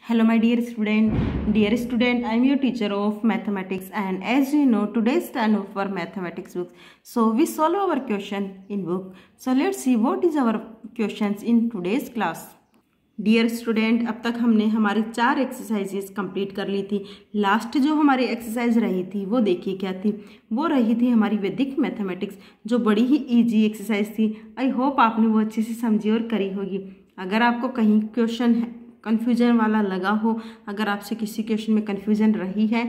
Hello my dear student, I am your teacher of mathematics, and as you know, today's time for mathematics books. So we solve our question in book. So let's see what is our questions in today's class. Dear student, अब तक हमने हमारी 4 exercises complete कर ली थी। Last जो हमारी exercise रही थी वो देखिए क्या थी। वो रही थी हमारी वैदिक मैथमेटिक्स, जो बड़ी ही इजी एक्सरसाइज थी। आई होप आपने वो अच्छे से समझी और करी होगी। अगर आपको कहीं क्वेश्चन कन्फ्यूजन वाला लगा हो, अगर आपसे किसी क्वेश्चन में कन्फ्यूजन रही है,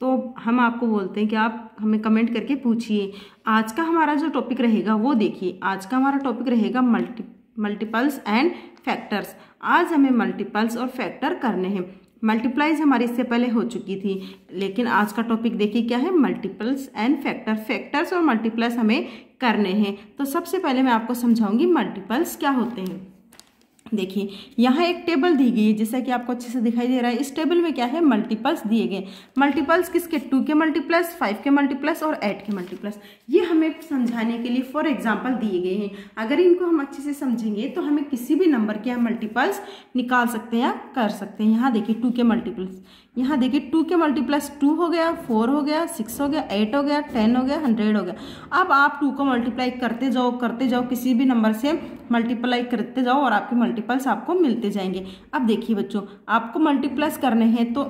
तो हम आपको बोलते हैं कि आप हमें कमेंट करके पूछिए। आज का हमारा जो टॉपिक रहेगा वो देखिए। आज का हमारा टॉपिक रहेगा मल्टीपल्स एंड फैक्टर्स। आज हमें मल्टीपल्स और फैक्टर करने हैं। मल्टीप्लाइज हमारी इससे पहले हो चुकी थी, लेकिन आज का टॉपिक देखिए क्या है, मल्टीपल्स एंड फैक्टर। फैक्टर्स और मल्टीप्लस हमें करने हैं। तो सबसे पहले मैं आपको समझाऊंगी मल्टीपल्स क्या होते हैं। देखिए यहाँ एक टेबल दी गई है, जैसा कि आपको अच्छे से दिखाई दे रहा है। इस टेबल में क्या है, मल्टीपल्स दिए गए। मल्टीपल्स किसके, 2 के मल्टीप्लस, 5 के मल्टीप्लस और 8 के मल्टीप्लस। ये हमें समझाने के लिए फॉर एग्जांपल दिए गए हैं। अगर इनको हम अच्छे से समझेंगे तो हमें किसी भी नंबर के मल्टीपल्स निकाल सकते हैं या कर सकते हैं। यहाँ देखिए 2 के मल्टीपल्स, यहाँ देखिए 2 के मल्टीप्लस 2 हो गया, 4 हो गया, 6 हो गया, 8 हो गया, 10 हो गया, 100 हो गया। अब आप 2 को मल्टीप्लाई करते जाओ, किसी भी नंबर से मल्टीप्लाई करते जाओ और आपके मल्टीपल्स आपको मिलते जाएंगे। अब देखिए बच्चों, आपको मल्टीप्लस करने हैं तो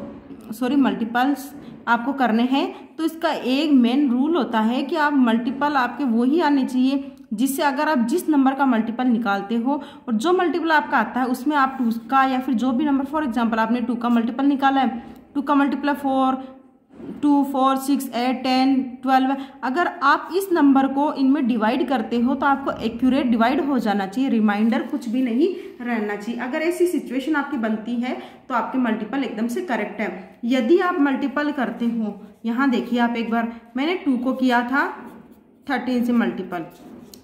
मल्टीपल्स आपको करने हैं तो इसका एक मेन रूल होता है कि आप मल्टीपल आपके वही आने चाहिए जिससे अगर आप जिस नंबर का मल्टीपल निकालते हो और जो मल्टीपल आपका आता है उसमें आप 2 का या फिर जो भी नंबर, फॉर एग्जांपल आपने 2 का मल्टीपल निकाला है, 2 का मल्टीपल 4, 2, 4, 6, 8, 10, 12। अगर आप इस नंबर को इनमें डिवाइड करते हो तो आपको एक्यूरेट डिवाइड हो जाना चाहिए, रिमाइंडर कुछ भी नहीं रहना चाहिए। अगर ऐसी सिचुएशन आपकी बनती है तो आपके मल्टीपल एकदम से करेक्ट है। यदि आप मल्टीपल करते हो, यहाँ देखिए आप एक बार, मैंने 2 को किया था 13 से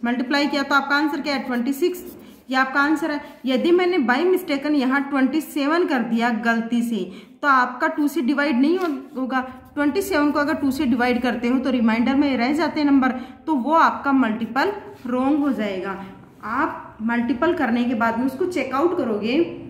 मल्टीप्लाई किया तो आपका आंसर क्या है, 26। ये आपका आंसर है। यदि मैंने बाय मिस्टेकन यहाँ 27 कर दिया गलती से, तो आपका 2 से डिवाइड नहीं होगा। 27 को अगर 2 से डिवाइड करते हो तो रिमाइंडर में रह जाते हैं नंबर, तो वो आपका मल्टीपल रॉन्ग हो जाएगा। आप मल्टीपल करने के बाद में उसको चेकआउट करोगे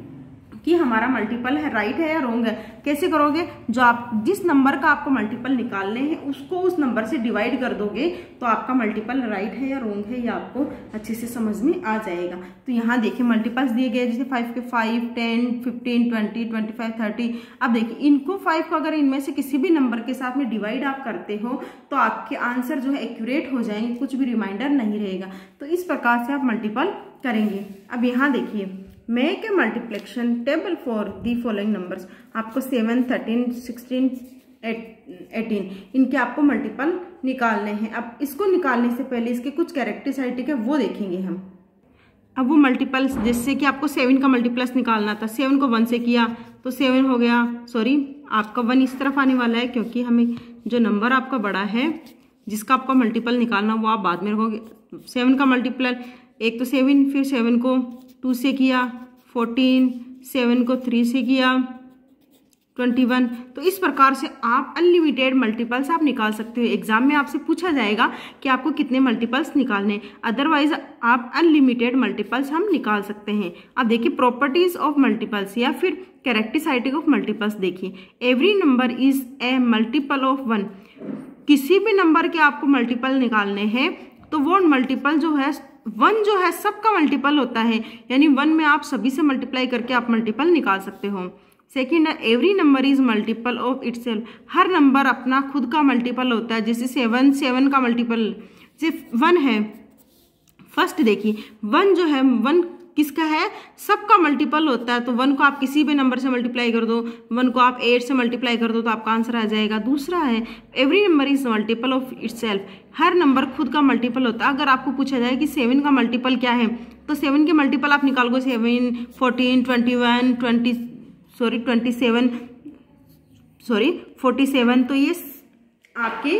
कि हमारा मल्टीपल है राइट है या रॉन्ग है। कैसे करोगे, जो आप जिस नंबर का आपको मल्टीपल निकालने हैं उसको उस नंबर से डिवाइड कर दोगे तो आपका मल्टीपल राइट है या रॉन्ग है, ये आपको अच्छे से समझ में आ जाएगा। तो यहाँ देखिए मल्टीपल्स दिए गए, जैसे 5 के 5, 10, 15, 20, 25, 30। अब देखिए इनको 5 को अगर इनमें से किसी भी नंबर के साथ में डिवाइड आप करते हो तो आपके आंसर जो है एक्यूरेट हो जाएंगे, कुछ भी रिमाइंडर नहीं रहेगा। तो इस प्रकार से आप मल्टीपल करेंगे। अब यहाँ देखिए, make a multiplication table for the following numbers. आपको 7, 13, 16, 18 इनके आपको मल्टीपल निकालने हैं। अब इसको निकालने से पहले इसके कुछ कैरेक्टरिस्टिक है वो देखेंगे हम। अब वो मल्टीपल्स, जैसे कि आपको 7 का मल्टीप्लस निकालना था, 7 को 1 से किया तो 7 हो गया। आपका 1 इस तरफ आने वाला है क्योंकि हमें जो नंबर आपका बड़ा है जिसका आपका मल्टीपल निकालना वो आप बाद में रखोगे। 7 का मल्टीपल, एक तो 7, फिर 7 को 2 से किया 14, 7 को 3 से किया 21। तो इस प्रकार से आप अनलिमिटेड मल्टीपल्स आप निकाल सकते हो। एग्जाम में आपसे पूछा जाएगा कि आपको कितने मल्टीपल्स निकालने, अदरवाइज आप अनलिमिटेड मल्टीपल्स हम निकाल सकते हैं। अब देखिए प्रॉपर्टीज ऑफ मल्टीपल्स या फिर कैरेक्टरिस्टिक ऑफ मल्टीपल्स। देखिए every number is a multiple of 1। किसी भी नंबर के आपको मल्टीपल निकालने हैं तो वो मल्टीपल जो है 1 जो है सबका मल्टीपल होता है, यानी 1 में आप सभी से मल्टीप्लाई करके आप मल्टीपल निकाल सकते हो। Second, every number is multiple of itself. Her number अपना खुद का मल्टीपल होता है। जैसे 7 का मल्टीपल सिर्फ 1 है। फर्स्ट देखिए 1 जो है 1 किसका है, सबका मल्टीपल होता है। तो 1 को आप किसी भी नंबर से मल्टीप्लाई कर दो, 1 को आप 8 से मल्टीप्लाई कर दो तो आपका आंसर आ जाएगा। दूसरा है every number is multiple of itself. Her number खुद का मल्टीपल होता है। अगर आपको पूछा जाए कि 7 का मल्टीपल क्या है तो 7 के मल्टीपल आप निकालोगे 7, 14, 21, 47। तो ये आपके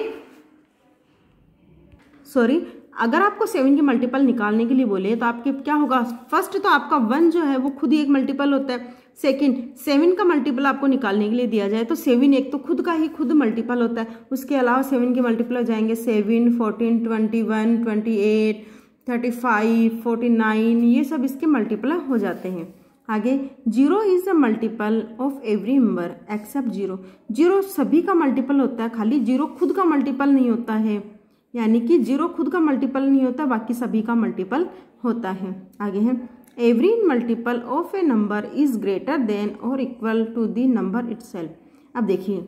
अगर आपको 7 के मल्टीपल निकालने के लिए बोले तो आपके क्या होगा, फर्स्ट तो आपका 1 जो है वो खुद ही एक मल्टीपल होता है। सेकंड, 7 का मल्टीपल आपको निकालने के लिए दिया जाए तो 7 एक तो खुद का ही खुद मल्टीपल होता है। उसके अलावा 7 के मल्टीपल हो जाएंगे 7, 14, 21, 28, 35, 49, ये सब इसके मल्टीपल हो जाते हैं। आगे 0 is the multiple of every number except 0। 0 सभी का मल्टीपल होता है, खाली 0 खुद का मल्टीपल नहीं होता है, यानी कि 0 खुद का मल्टीपल नहीं होता, बाकी सभी का मल्टीपल होता है। आगे है every multiple of a number is greater than और equal to the number itself. अब देखिए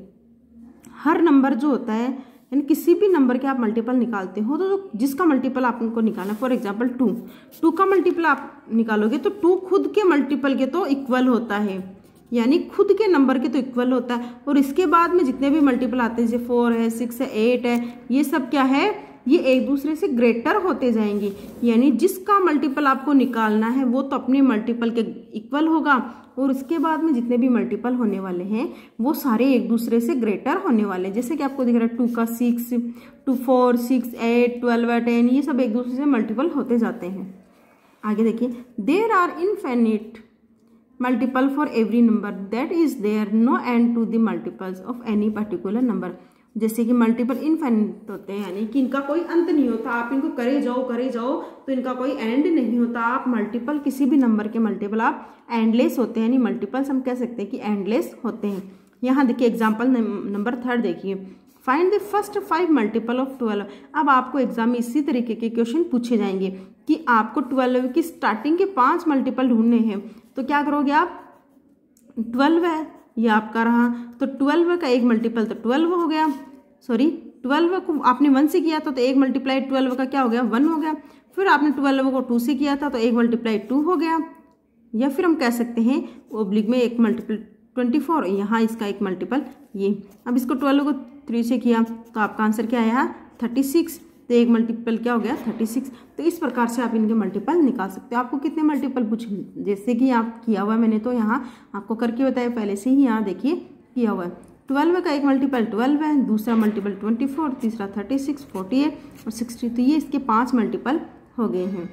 हर नंबर जो होता है, यानी किसी भी नंबर के आप मल्टीपल निकालते हो तो जिसका मल्टीपल आपको निकालना, फॉर एग्जांपल 2 का मल्टीपल आप निकालोगे तो 2 खुद के मल्टीपल के तो इक्वल होता है, यानी खुद के नंबर के तो इक्वल होता है। और इसके बाद में जितने भी मल्टीपल आते हैं जैसे 4 है, 6 है, 8 है, ये सब क्या है, ये एक दूसरे से ग्रेटर होते जाएंगे, यानी जिसका मल्टीपल आपको निकालना है वो तो अपने मल्टीपल के इक्वल होगा, और उसके बाद में जितने भी मल्टीपल होने वाले हैं वो सारे एक दूसरे से ग्रेटर होने वाले हैं। जैसे कि आपको दिख रहा है 2 का 6, 2 4 6 8 12 10, ये सब एक दूसरे से मल्टीपल होते जाते हैं। आगे देखिए there are infinite multiple for every number that is there no end to the multiples of any particular number. जैसे कि मल्टीपल इनफिनिट होते हैं, यानी कि इनका कोई अंत नहीं होता, आप इनको करे जाओ तो इनका कोई एंड नहीं होता। आप मल्टीपल किसी भी नंबर के मल्टीपल आप एंडलेस होते हैं, यानी मल्टीपल्स हम कह सकते हैं कि एंडलेस होते हैं। यहाँ देखिए एग्जाम्पल नंबर 3 देखिए, find the first 5 multiple of 12। अब आपको एग्जाम में इसी तरीके के क्वेश्चन पूछे जाएंगे कि आपको 12 की स्टार्टिंग के 5 मल्टीपल ढूंढने हैं, तो क्या करोगे आप, 12 है ये आपका रहा, तो 12 का एक मल्टीपल तो 12 हो गया, 12 को आपने 1 से किया था तो 1 मल्टीप्लाई 12 का क्या हो गया, 1 हो गया। फिर आपने 12 को 2 से किया था तो 1 मल्टीप्लाई 2 हो गया, या फिर हम कह सकते हैं ओब्लिक में 1 मल्टीपल 24, यहाँ इसका 1 मल्टीपल ये। अब इसको 12 को 3 से किया तो आपका आंसर क्या आया 36, तो 1 मल्टीपल क्या हो गया 36। तो इस प्रकार से आप इनके मल्टीपल निकाल सकते हो। आपको कितने मल्टीपल पूछे, जैसे कि आप किया हुआ है, मैंने तो यहाँ आपको करके बताया पहले से ही, यहाँ देखिए किया हुआ है। 12 का एक मल्टीपल 12 है, दूसरा मल्टीपल 24, तीसरा 36, 48 और 60, तो ये इसके 5 मल्टीपल हो गए हैं।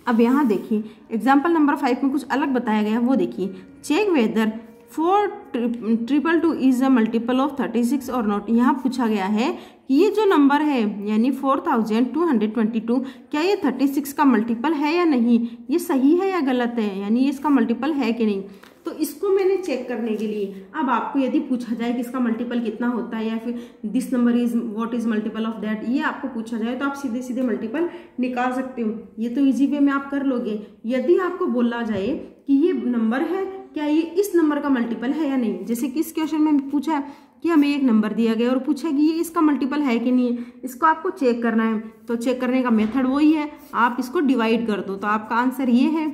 अब यहाँ देखिए एग्जाम्पल नंबर 5 में कुछ अलग बताया गया है, वो देखिए check whether 422 is a multiple of 36 और नॉट। यहाँ पूछा गया है कि ये जो नंबर है यानी 4222 क्या ये 36 का मल्टीपल है या नहीं, ये सही है या गलत है, यानी ये इसका मल्टीपल है कि नहीं। तो इसको मैंने चेक करने के लिए, अब आपको यदि पूछा जाए कि इसका मल्टीपल कितना होता है या फिर this number is what is multiple of that, ये आपको पूछा जाए तो आप सीधे सीधे मल्टीपल निकाल सकते हो, ये तो इजी वे में आप कर लोगे। यदि आपको बोला जाए कि ये नंबर है, क्या ये इस नंबर का मल्टीपल है या नहीं, जैसे कि इस क्वेश्चन में पूछा है कि हमें एक नंबर दिया गया और पूछा कि ये इसका मल्टीपल है कि नहीं है, इसको आपको चेक करना है। तो चेक करने का मेथड वही है, आप इसको डिवाइड कर दो, तो आपका आंसर ये है।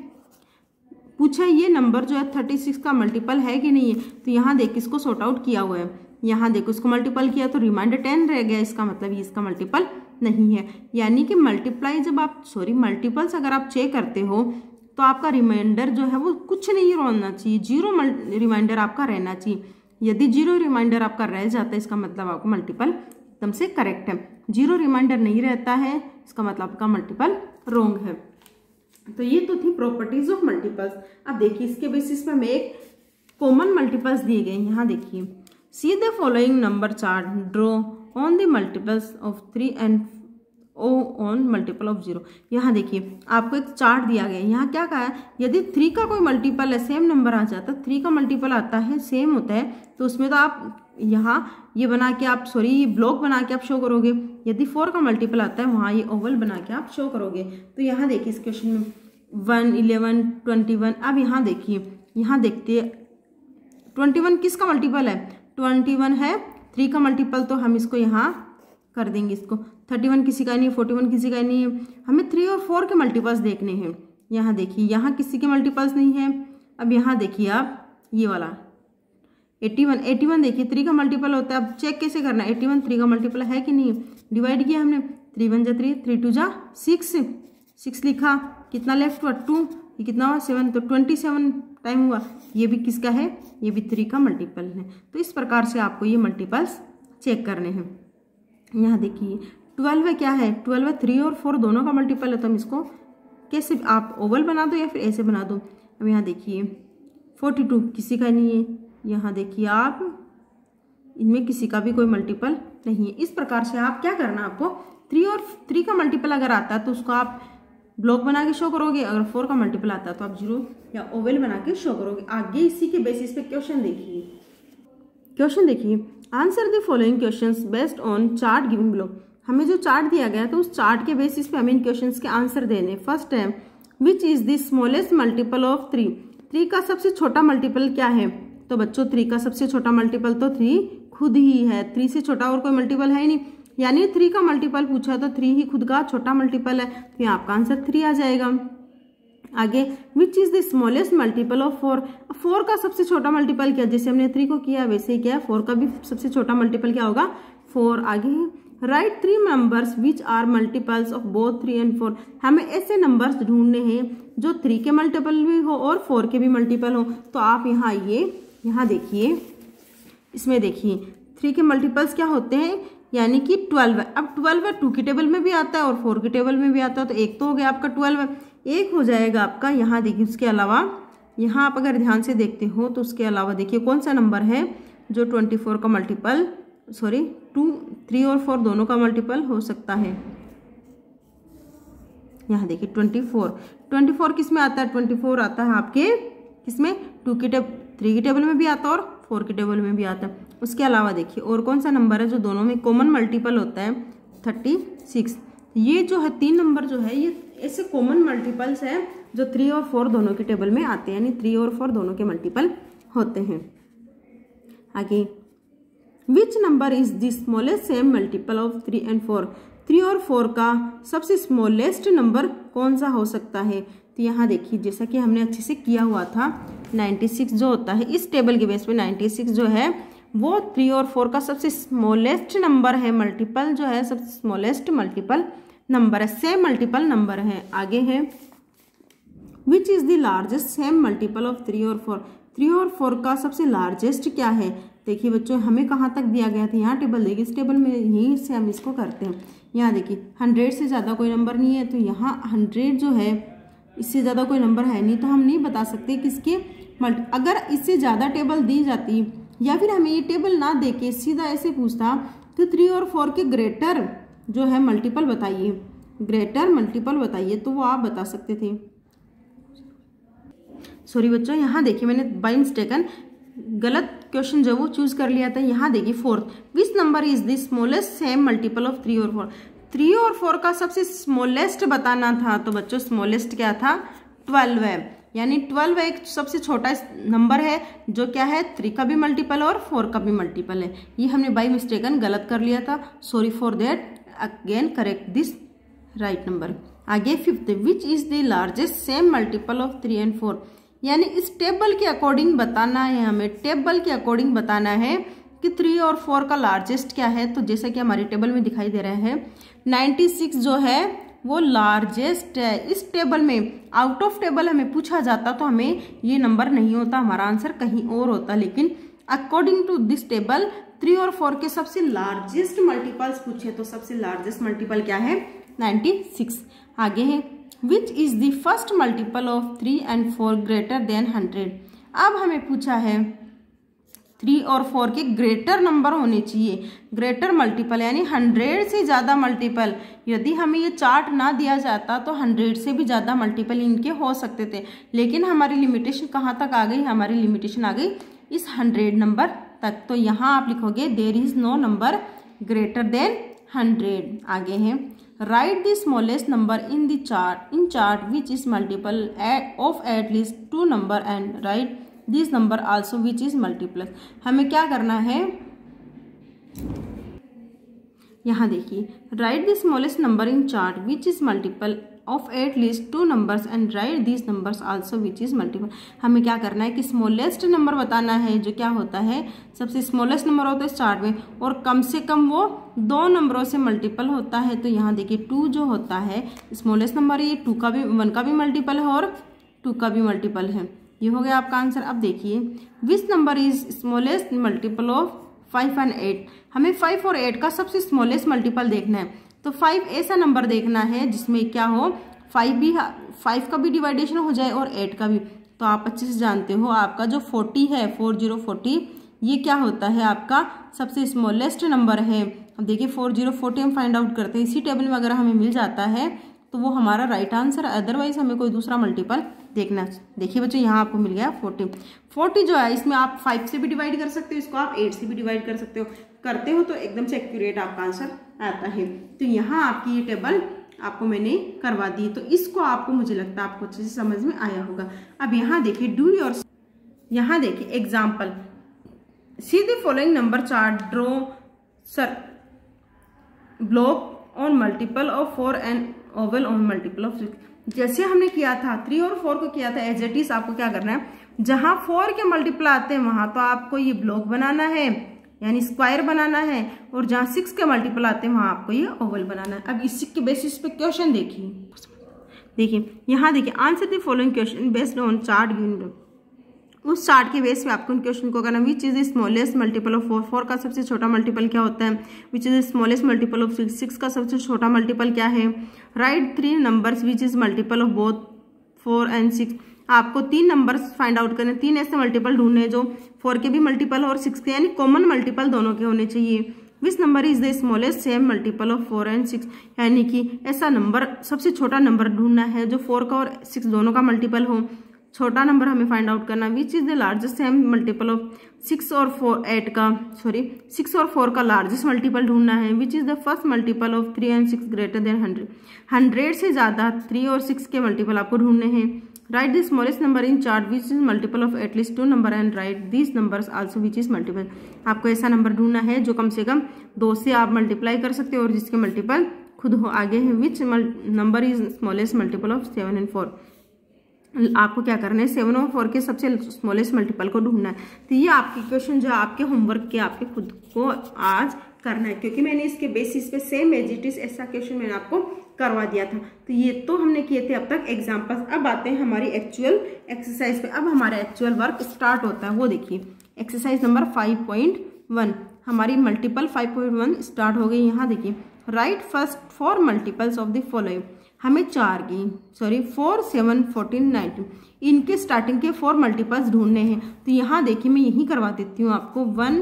पूछा ये नंबर जो है 36 का मल्टीपल है कि नहीं है, तो यहाँ देख इसको सॉर्ट आउट किया हुआ है, यहाँ देखो इसको मल्टीपल किया तो रिमाइंडर 10 रह गया, इसका मतलब ये इसका मल्टीपल नहीं है। यानी कि मल्टीप्लाई जब आप मल्टीपल्स अगर आप चेक करते हो तो आपका रिमाइंडर जो है वो कुछ नहीं रहना चाहिए, 0 रिमाइंडर आपका रहना चाहिए। यदि 0 रिमाइंडर आपका रह जाता है इसका मतलब आपका मल्टीपल एकदम से करेक्ट है, 0 रिमाइंडर नहीं रहता है इसका मतलब आपका मल्टीपल रॉन्ग है। तो ये तो थी प्रॉपर्टीज ऑफ मल्टीपल्स। अब देखिए इसके बेसिस पे हमें एक कॉमन मल्टीपल्स दिए गए, यहाँ देखिए see the following number chart, draw on the multiples of 3 and oh on multiple of 0। यहाँ देखिए आपको एक चार्ट दिया गया है, यहाँ क्या कहा है, यदि 3 का कोई मल्टीपल है, सेम नंबर आ जाता है, 3 का मल्टीपल आता है सेम होता है, तो उसमें तो आप यहाँ ये बना के आप ये ब्लॉक बना के आप शो करोगे। यदि 4 का मल्टीपल आता है वहाँ ये ओवल बना के आप शो करोगे। तो यहाँ देखिए इस क्वेश्चन में 1 11 21। अब यहाँ देखिए, यहाँ देखते 21 किसका मल्टीपल है, 21 है, 3 का मल्टीपल तो हम इसको यहाँ कर देंगे, इसको 31 किसी का नहीं है, 41 किसी का नहीं है, हमें 3 और 4 के मल्टीपल्स देखने हैं। यहाँ देखिए यहाँ किसी के मल्टीपल्स नहीं है। अब यहाँ देखिए आप ये वाला 81 देखिए 3 का मल्टीपल होता है। अब चेक कैसे करना है, 81 3 का मल्टीपल है कि नहीं है, डिवाइड किया हमने, 3 1 जा 3, 3 2 जा 6 लिखा, कितना लेफ्ट हुआ 2, ये कितना हुआ 7, तो 27 टाइम हुआ। ये भी किसका है, ये भी 3 का मल्टीपल है। तो इस प्रकार से आपको ये मल्टीपल्स चेक करने हैं। यहाँ देखिए 12 क्या है, 12 3 और 4 दोनों का मल्टीपल है, तो हम इसको कैसे आप ओवल बना दो या फिर ऐसे बना दो। अब यहाँ देखिए 42 किसी का नहीं है, यहाँ देखिए आप इनमें किसी का भी कोई मल्टीपल नहीं है। इस प्रकार से आप क्या करना, आपको 3 और 3 का मल्टीपल अगर आता है तो उसको आप ब्लॉक बना के शो करोगे, अगर 4 का मल्टीपल आता है तो आप 0 या ओवल बना के शो करोगे। आगे इसी के बेसिस पे क्वेश्चन देखिए, answer the following questions based on chart given below. हमें जो चार्ट दिया गया है तो उस चार्ट के बेसिस पे हमें इन क्वेश्चंस के आंसर देने। फर्स्ट है which is the smallest multiple of 3। 3 का सबसे छोटा मल्टीपल क्या है? तो बच्चों 3 का सबसे छोटा मल्टीपल तो 3 खुद ही है। 3 से छोटा और कोई मल्टीपल है ही नहीं, यानी 3 का मल्टीपल पूछा है तो 3 ही खुद का छोटा मल्टीपल है, तो यहाँ आपका आंसर 3 आ जाएगा। आगे which is the smallest multiple of 4। 4 का सबसे छोटा मल्टीपल क्या? जैसे हमने 3 को किया वैसे ही किया, 4 का भी सबसे छोटा मल्टीपल क्या होगा? 4। आगे write 3 numbers which are multiples of both 3 and 4। हमें ऐसे नंबर्स ढूंढने हैं जो 3 के मल्टीपल भी हो और 4 के भी मल्टीपल हो। तो आप यहाँ आइए, यहाँ देखिए, इसमें देखिए 3 के मल्टीपल्स क्या होते हैं, यानी कि 12 है। अब 12 है 2 की टेबल में भी आता है और 4 की टेबल में भी आता है, तो एक तो हो गया आपका 12 है, एक हो जाएगा आपका यहाँ देखिए। उसके अलावा यहाँ आप अगर ध्यान से देखते हो तो उसके अलावा देखिए कौन सा नंबर है जो 24 का मल्टीपल, सॉरी 2, 3 और 4 दोनों का मल्टीपल हो सकता है। यहाँ देखिए 24 किस में आता है? 24 आता है आपके किसमें? 3 की टेबल में भी आता है और 4 की टेबल में भी आता है। उसके अलावा देखिए और कौन सा नंबर है जो दोनों में कॉमन मल्टीपल होता है? 36। ये जो है 3 नंबर जो है ये ऐसे कॉमन मल्टीपल्स है जो 3 और 4 दोनों के टेबल में आते हैं, यानी 3 और 4 दोनों के मल्टीपल होते हैं। आगे which number is the smallest same multiple of 3 and 4। 3 और 4 का सबसे स्मॉलेस्ट नंबर कौन सा हो सकता है? तो यहाँ देखिए जैसा कि हमने अच्छे से किया हुआ था, 96 जो होता है इस टेबल के बेस पे 96 जो है वो 3 और 4 का सबसे स्मॉलेस्ट नंबर है, मल्टीपल जो है सबसे स्मॉलेस्ट मल्टीपल नंबर है, सेम मल्टीपल नंबर है। आगे है which is the largest same multiple of 3 और 4। 3 और 4 का सबसे लार्जेस्ट क्या है? देखिए बच्चों हमें कहाँ तक दिया गया था, यहाँ टेबल देखिए, इस टेबल में यहीं से हम इसको करते हैं। यहाँ देखिए 100 से ज़्यादा कोई नंबर नहीं है, तो यहाँ 100 जो है इससे ज़्यादा कोई नंबर है नहीं, तो हम नहीं बता सकते किसके अगर इससे ज़्यादा टेबल दी जाती या फिर हमें ये टेबल ना दे के सीधा ऐसे पूछता तो 3 और 4 के ग्रेटर जो है मल्टीपल बताइए, ग्रेटर मल्टीपल बताइए, तो वो आप बता सकते थे। सॉरी बच्चों, यहाँ देखिए मैंने बाय मिस्टेकन गलत क्वेश्चन जो वो चूज कर लिया था। यहाँ देखिए 4th which number is the smallest same multiple of 3 और 4। 3 और 4 का सबसे स्मॉलेस्ट बताना था, तो बच्चों स्मॉलेस्ट क्या था? 12 है, यानी 12 एक सबसे छोटा नंबर है जो क्या है 3 का भी मल्टीपल और 4 का भी मल्टीपल है। ये हमने बाय मिस्टेकन गलत कर लिया था, sorry for that, again correct this right number. आगे 5th which is the largest same multiple of 3 and 4। यानी इस टेबल के अकॉर्डिंग बताना है, हमें टेबल के अकॉर्डिंग बताना है कि 3 और 4 का लार्जेस्ट क्या है। तो जैसा कि हमारी टेबल में दिखाई दे रहा है 96 जो है वो लार्जेस्ट है इस टेबल में। आउट ऑफ टेबल हमें पूछा जाता तो हमें ये नंबर नहीं होता, हमारा आंसर कहीं और होता, लेकिन अकॉर्डिंग टू दिस टेबल 3 और 4 के सबसे लार्जेस्ट मल्टीपल्स पूछे तो सबसे लार्जेस्ट मल्टीपल क्या है? 96। आगे है which is the first multiple of 3 and 4 greater than 100। अब हमें पूछा है 3 और 4 के ग्रेटर नंबर होने चाहिए, ग्रेटर मल्टीपल यानी 100 से ज़्यादा मल्टीपल। यदि हमें ये चार्ट ना दिया जाता तो 100 से भी ज़्यादा मल्टीपल इनके हो सकते थे, लेकिन हमारी लिमिटेशन कहाँ तक आ गई? हमारी लिमिटेशन आ गई इस 100 नंबर तक। तो यहाँ आप लिखोगे there is no number greater than 100। आगे है right the smallest number in the chart which is multiple of at least 2 number and right this number also which is multiples. हमें क्या करना है? यहाँ देखिए right the smallest number in chart which is multiple of at least 2 numbers and right this numbers also which is multiple. हमें क्या करना है कि स्मॉलेस्ट नंबर बताना है जो क्या होता है सबसे स्मॉलेस्ट नंबर होता है इस चार्ट में, और कम से कम वो 2 नंबरों से मल्टीपल होता है। तो यहाँ देखिए 2 जो होता है स्मॉलेस्ट नंबर है, ये 2 का भी 1 का भी मल्टीपल है और 2 का भी मल्टीपल है। ये हो गया आपका आंसर। अब देखिए which number is smallest multiple of 5 and 8। हमें 5 और 8 का सबसे स्मॉलेस्ट मल्टीपल देखना है, तो 5 ऐसा नंबर देखना है जिसमें क्या हो 5 का भी डिवाइडेशन हो जाए और 8 का भी। तो आप अच्छे से जानते हो आपका जो 40 है 4040 ये क्या होता है आपका सबसे स्मॉलेस्ट नंबर है। अब देखिए 4040 हम फाइंड आउट करते हैं, इसी टेबल में अगर हमें मिल जाता है तो वो हमारा राइट आंसर, अदरवाइज हमें कोई दूसरा मल्टीपल देखना। देखिए बच्चों यहाँ आपको मिल गया 40। 40 जो है इसमें आप 5 से भी डिवाइड कर सकते हो, इसको आप 8 से भी डिवाइड कर सकते हो। करते हो तो एकदम से एक्यूरेट आपका आंसर आता है। तो यहाँ आपकी ये टेबल आपको मैंने करवा दी, तो इसको आपको मुझे लगता है आपको अच्छे से समझ में आया होगा। अब यहाँ देखिए डू योर, यहाँ देखिए example, C the following number chart, draw sir block on multiple of 4 and Oval on multiple of 6। जैसे हमने किया था 3 और 4 को किया था एज इट इज, आपको क्या करना है, जहां 4 के मल्टीपल आते हैं वहां तो आपको ये ब्लॉक बनाना है, यानी स्क्वायर बनाना है, और जहां 6 के मल्टीपल आते हैं वहां आपको ये ओवल बनाना है। अब इसी के बेसिस पे क्वेश्चन देखिए यहाँ देखिए, answer the following question based on chart given. उस चार्ट के बेस पे आपको उन क्वेश्चन को करना। Which is the smallest multiple of 4, 4 का सबसे छोटा मल्टीपल क्या होता है। Which is the smallest multiple of 6, 6 का सबसे छोटा मल्टीपल क्या है। Right 3 numbers which is multiple of both 4 and 6। आपको 3 नंबर्स फाइंड आउट करने, 3 ऐसे मल्टीपल ढूंढने जो 4 के भी मल्टीपल और 6 के, यानी कॉमन मल्टीपल दोनों के होने चाहिए। Which number is the smallest same multiple of 4 and 6, यानी कि ऐसा नंबर, सबसे छोटा नंबर ढूंढना है जो 4 का और 6 दोनों का मल्टीपल हो। छोटा नंबर हमें फाइंड आउट करना। Which is the largest same multiple of 6 और 4 का लार्जेस्ट मल्टीपल ढूंढना है। Which is the first multiple of 3 and 6 greater than 100, 100 से ज्यादा 3 और 6 के मल्टीपल आपको ढूंढने हैं। Right the smallest number in chart which is multiple of at least 2 number and right these numbers also which is multiple. आपको ऐसा नंबर ढूंढना है जो कम से कम 2 से आप मल्टीप्लाई कर सकते हो और जिसके मल्टीपल खुद हो आगे है। Which number is smallest multiple of 7 and 4। आपको क्या करना है, 7 और 4 के सबसे स्मॉलेस्ट मल्टीपल को ढूंढना है। तो ये आपके क्वेश्चन जो आपके होमवर्क के आपके खुद को आज करना है, क्योंकि मैंने इसके बेसिस पे सेम एज इट इज ऐसा क्वेश्चन मैंने आपको करवा दिया था। तो ये तो हमने किए थे अब तक एग्जाम्पल्स। अब आते हैं हमारी एक्चुअल एक्सरसाइज पे। अब हमारा एक्चुअल वर्क स्टार्ट होता है, वो देखिए एक्सरसाइज नंबर 5.1 हमारी मल्टीपल 5.1 स्टार्ट हो गई। यहाँ देखिए, right first 4 multiples of the following. हमें 4 की 4, 7, 14, 19 इनके स्टार्टिंग के 4 मल्टीपल्स ढूंढने हैं। तो यहाँ देखिए मैं यही करवा देती हूँ आपको। 1,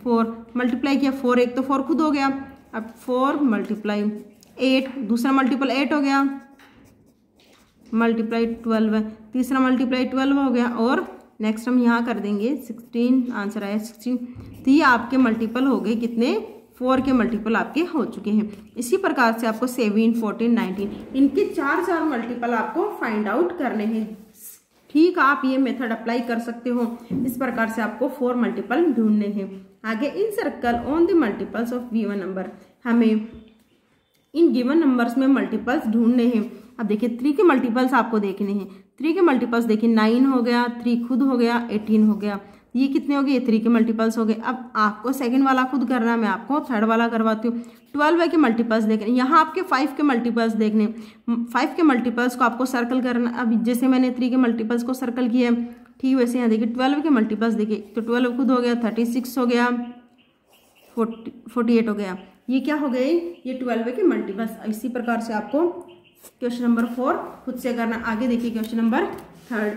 4 मल्टीप्लाई किया 4, एक तो 4 खुद हो गया। अब 4 मल्टीप्लाई 8, दूसरा मल्टीपल 8 हो गया, मल्टीप्लाई 12, तीसरा मल्टीप्लाई 12 हो गया, और नेक्स्ट हम यहाँ कर देंगे 16, आंसर आया 16। तो ये आपके मल्टीपल हो गए कितने, 4 के मल्टीपल आपके हो चुके हैं। इसी प्रकार से आपको 7, 14, 19 इनके 4 मल्टीपल आपको फाइंड आउट करने हैं। ठीक, आप ये मेथड अप्लाई कर सकते हो। इस प्रकार से आपको 4 मल्टीपल ढूंढने हैं। आगे इन circle on the multiples of given number, हमें इन गिवन नंबर्स में मल्टीपल्स ढूंढने हैं। अब देखिए 3 के मल्टीपल्स आपको देखने हैं। 3 के मल्टीपल्स देखिए 9 हो गया, 3 खुद हो गया, 18 हो गया। ये कितने हो गए, ये 3 के मल्टीपल्स हो गए। अब आपको सेकंड वाला खुद करना है, मैं आपको थर्ड वाला करवाती हूँ। 12 के मल्टीपल्स देखने, यहाँ आपके 5 के मल्टीपल्स देखने। 5 के मल्टीपल्स को आपको सर्कल करना। अब जैसे मैंने 3 के मल्टीपल्स को सर्कल किया, ठीक वैसे यहाँ देखिए 12 के मल्टीपल्स देखिए, तो 12 खुद हो गया, 36 हो गया, 48 हो गया। ये क्या हो गए, ये 12 के मल्टीपल्स। इसी प्रकार से आपको क्वेश्चन नंबर 4 खुद से करना। आगे देखिए question number 3,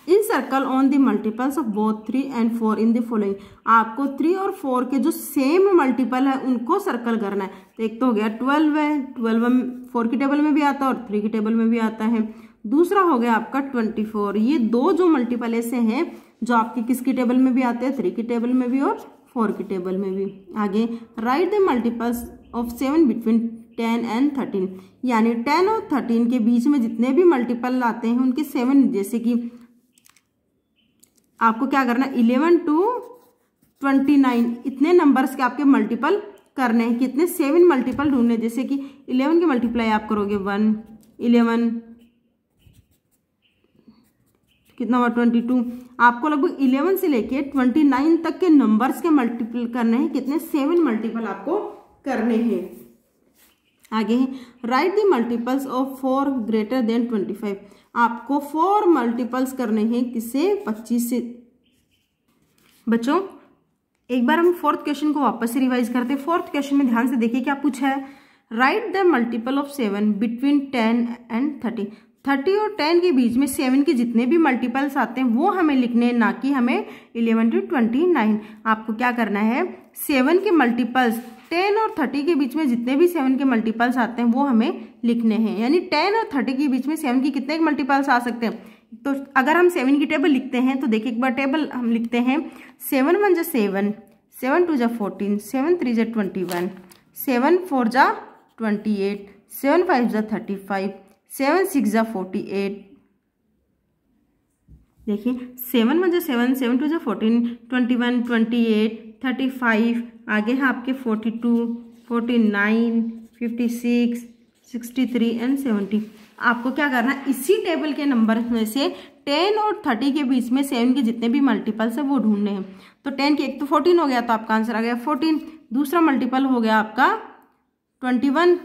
in circle on the multiples of both 3 and 4 in the following. आपको 3 और 4 के जो सेम मल्टीपल है उनको सर्कल करना है। तो एक तो हो गया 12 है, 12 4 की टेबल में भी आता है और 3 की टेबल में भी आता है। दूसरा हो गया आपका 24। ये 2 जो मल्टीपल ऐसे हैं जो आपकी किसकी टेबल में भी आते हैं, 3 की टेबल में भी और 4 की टेबल में भी। आगे right the multiples of 7 between 10 and 13, यानी 10 और 13 के बीच में जितने भी मल्टीपल आते हैं उनके 7, जैसे कि आपको क्या करना, 11 to 29 इतने नंबर्स के आपके मल्टीपल करने हैं। कितने, 7 मल्टीपल ढूंढने। जैसे कि 11 के मल्टीप्लाई आप करोगे 1, 11 कितना हुआ 22। आपको लगभग 11 से लेके 29 तक के नंबर्स के मल्टीपल करने हैं। कितने, 7 मल्टीपल आपको करने हैं। आगे है right the multiples of 4 greater than 25। आपको 4 मल्टीपल्स करने हैं किससे, 25 से। बच्चों एक बार हम 4th क्वेश्चन को वापस से रिवाइज करते हैं। 4th क्वेश्चन में ध्यान से देखिए क्या पूछा है, right the multiple of 7 between 10 and 30। 30 और 10 के बीच में 7 के जितने भी मल्टीपल्स आते हैं वो हमें लिखने हैं, ना कि हमें 11 to 29। आपको क्या करना है, 7 के मल्टीपल्स 10 और 30 के बीच में जितने भी 7 के मल्टीपल्स आते हैं वो हमें लिखने हैं। यानी 10 और 30 के बीच में 7 की कितने मल्टीपल्स आ सकते हैं। तो अगर हम 7 की टेबल लिखते हैं तो देखिए एक बार टेबल हम लिखते हैं। 7 1 जा 7, 7 2 जा 14, 7 3 जा 21, 7 4 जा 28, 7 5 जा 35, 7 6 जा 48। देखिए 7 1 जा 7, 7 2 जा 14, 21, 28, 35, आगे है आपके 42, 49, 56, 63 एंड 70। आपको क्या करना है, इसी टेबल के नंबर में से 10 और 30 के बीच में 7 के जितने भी मल्टीपल्स है वो ढूंढने हैं। तो 10 के एक तो 14 हो गया, तो आपका आंसर आ गया 14। दूसरा मल्टीपल हो गया आपका 21,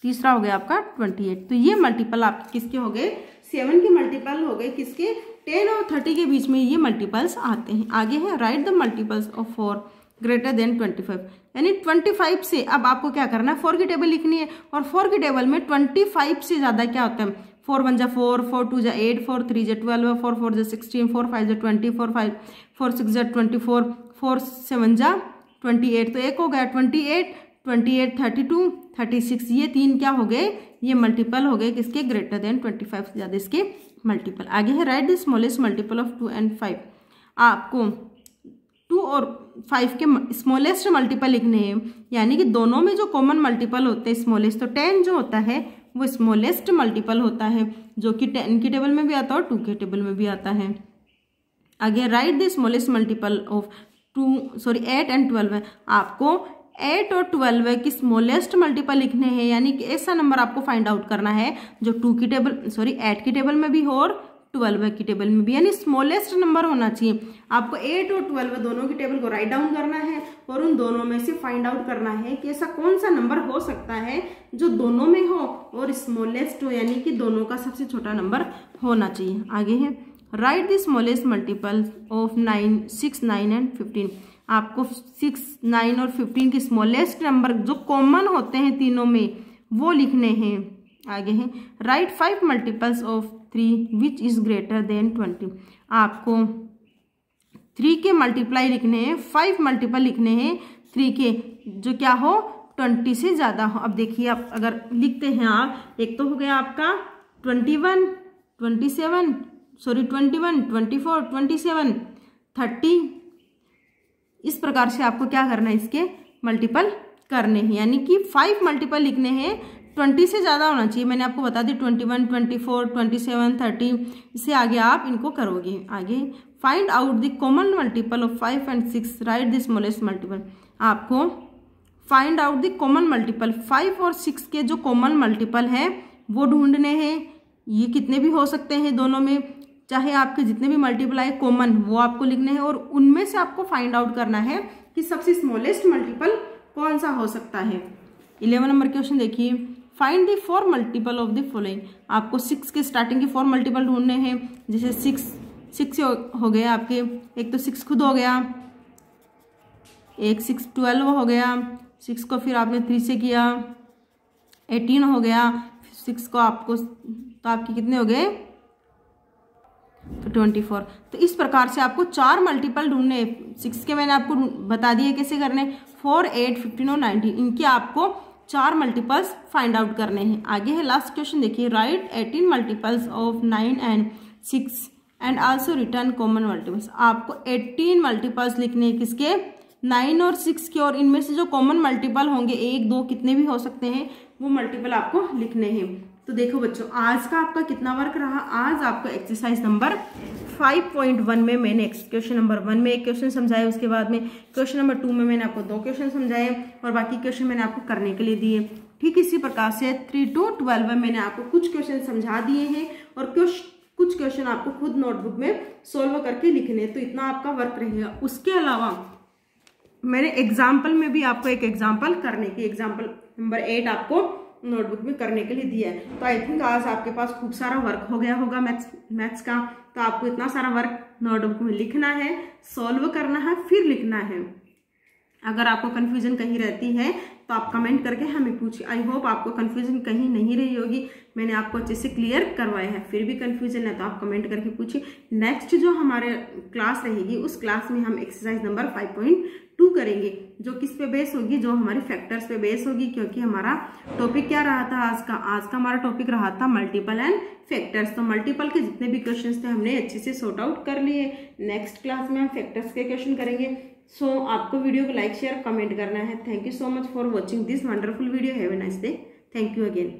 तीसरा हो गया आपका 28। तो ये मल्टीपल आपके किसके हो गए, 7 के मल्टीपल हो गए किसके, 10 और 30 के बीच में ये मल्टीपल्स आते हैं। आगे है right the multiples of 4 greater than 25। यानी 25 से अब आपको क्या करना है, 4 की टेबल लिखनी है और 4 की टेबल में 25 से ज्यादा क्या होता है, 4 1 जा 4, 4 2 जा 8, 4 3 जा 12, 4 4 जा 16, 4 5 जा 20, 4 6 जा 24, 4 7 जा 28। तो एक हो गया 28, 32, 36। ये तीन क्या हो गए, ये मल्टीपल हो गए किसके, ग्रेटर देन 25 से ज्यादा इसके मल्टीपल। आगे है right the smallest multiple of 2 and 5। आपको 2 और 5 के स्मॉलेस्ट मल्टीपल लिखने हैं, यानी कि दोनों में जो कॉमन मल्टीपल होते हैं स्मॉलेस्ट, तो 10 जो होता है वो स्मॉलेस्ट मल्टीपल होता है, जो कि 10 की टेबल में भी आता है और 2 के टेबल में भी आता है। आगे right the smallest multiple of 8 and 12 है। आपको 8 और 12 की स्मॉलेस्ट मल्टीपल लिखने हैं, यानी कि ऐसा नंबर आपको फाइंड आउट करना है जो 8 की टेबल में भी हो और 12 की टेबल में भी, यानी स्मॉलेस्ट नंबर होना चाहिए। आपको 8 और 12 दोनों की टेबल को राइट डाउन करना है और उन दोनों में से फाइंड आउट करना है कि ऐसा कौन सा नंबर हो सकता है जो दोनों में हो और स्मॉलेस्ट हो, यानी कि दोनों का सबसे छोटा नंबर होना चाहिए। आगे है right the smallest multiple of 9, 6, 9 and 15। आपको 6, 9 और 15 के स्मॉलेस्ट नंबर जो कॉमन होते हैं तीनों में वो लिखने हैं। आगे है right 5 multiples of 3 which is greater then 20। आपको 3 के मल्टीप्लाई लिखने हैं, 5 मल्टीपल लिखने हैं 3 के जो क्या हो 20 से ज्यादा हो। अब देखिए आप अगर लिखते हैं आप, एक तो हो गया आपका 21, 24, 27, 30। इस प्रकार से आपको क्या करना है, इसके मल्टीपल करने हैं, यानी कि 5 मल्टीपल लिखने हैं, 20 से ज़्यादा होना चाहिए। मैंने आपको बता दी 21, 24, 27, 30। इससे आगे आप इनको करोगे। आगे find out the common multiple of 5 and 6, write the smallest multiple. आपको find out the common multiple 5 और 6 के जो कॉमन मल्टीपल है वो ढूंढने हैं। ये कितने भी हो सकते हैं दोनों में, चाहे आपके जितने भी मल्टीपल आए कॉमन वो आपको लिखने हैं और उनमें से आपको फाइंड आउट करना है कि सबसे स्मॉलेस्ट मल्टीपल कौन सा हो सकता है। 11 नंबर क्वेश्चन देखिए, find the 4 multiple of the following. आपको 6 के स्टार्टिंग के 4 मल्टीपल ढूंढने हैं। जैसे 6 हो गए आपके, एक तो 6 खुद हो गया, एक 6 12 हो गया, 6 को फिर आपने 3 से किया 18 हो गया, 6 को आपको तो आपके कितने हो गए तो 24। तो इस प्रकार से आपको 4 मल्टीपल ढूंढने। 6 के मैंने आपको बता दिए कैसे करने, 4, 8, 15 और 19। इनके आपको 4 मल्टीपल्स फाइंड आउट करने हैं। आगे है लास्ट क्वेश्चन देखिए, right 18 multiples of 9 and 6 and also return common multiples. आपको 18 मल्टीपल्स लिखने हैं किसके, 9 और 6 के, और इनमें से जो कॉमन मल्टीपल होंगे 1, 2 कितने भी हो सकते हैं वो मल्टीपल आपको लिखने हैं। तो देखो बच्चों, आज का आपका कितना वर्क रहा। आज आपका एक्सरसाइज नंबर 5.1 में मैंने क्वेश्चन नंबर 1 में एक क्वेश्चन समझाया, उसके बाद में क्वेश्चन नंबर 2 में मैंने आपको 2 क्वेश्चन समझाए और बाकी क्वेश्चन मैंने आपको करने के लिए दिए। ठीक इसी प्रकार से 3 to 12 में मैंने आपको कुछ क्वेश्चन समझा दिए हैं और कुछ क्वेश्चन आपको खुद नोटबुक में सोल्व करके लिखने। तो इतना आपका वर्क रहेगा। उसके अलावा मैंने एग्जाम्पल में भी आपको एक एग्जाम्पल करने की, एग्जाम्पल नंबर 8 आपको नोटबुक में करने के लिए दिया है। तो आई थिंक आज आपके पास खूब सारा वर्क हो गया होगा मैथ्स का। तो आपको इतना सारा वर्क नोटबुक में लिखना है, सॉल्व करना है, फिर लिखना है। अगर आपको कंफ्यूजन कहीं रहती है तो आप कमेंट करके हमें पूछिए। आई होप आपको कंफ्यूजन कहीं नहीं रही होगी, मैंने आपको अच्छे से क्लियर करवाया है। फिर भी कंफ्यूजन है तो आप कमेंट करके पूछिए। नेक्स्ट जो हमारे क्लास रहेगी उस क्लास में हम एक्सरसाइज नंबर 5.2 2 करेंगे, जो किस पे बेस होगी, जो हमारी फैक्टर्स पे बेस होगी, क्योंकि हमारा टॉपिक क्या रहा था आज का हमारा टॉपिक रहा था मल्टीपल एंड फैक्टर्स। तो मल्टीपल के जितने भी क्वेश्चंस थे हमने अच्छे से सॉर्ट आउट कर लिए। नेक्स्ट क्लास में हम फैक्टर्स के क्वेश्चन करेंगे। सो आपको वीडियो को लाइक शेयर कमेंट करना है। Thank you so much for watching this wonderful video. Have a nice day. Thank you again.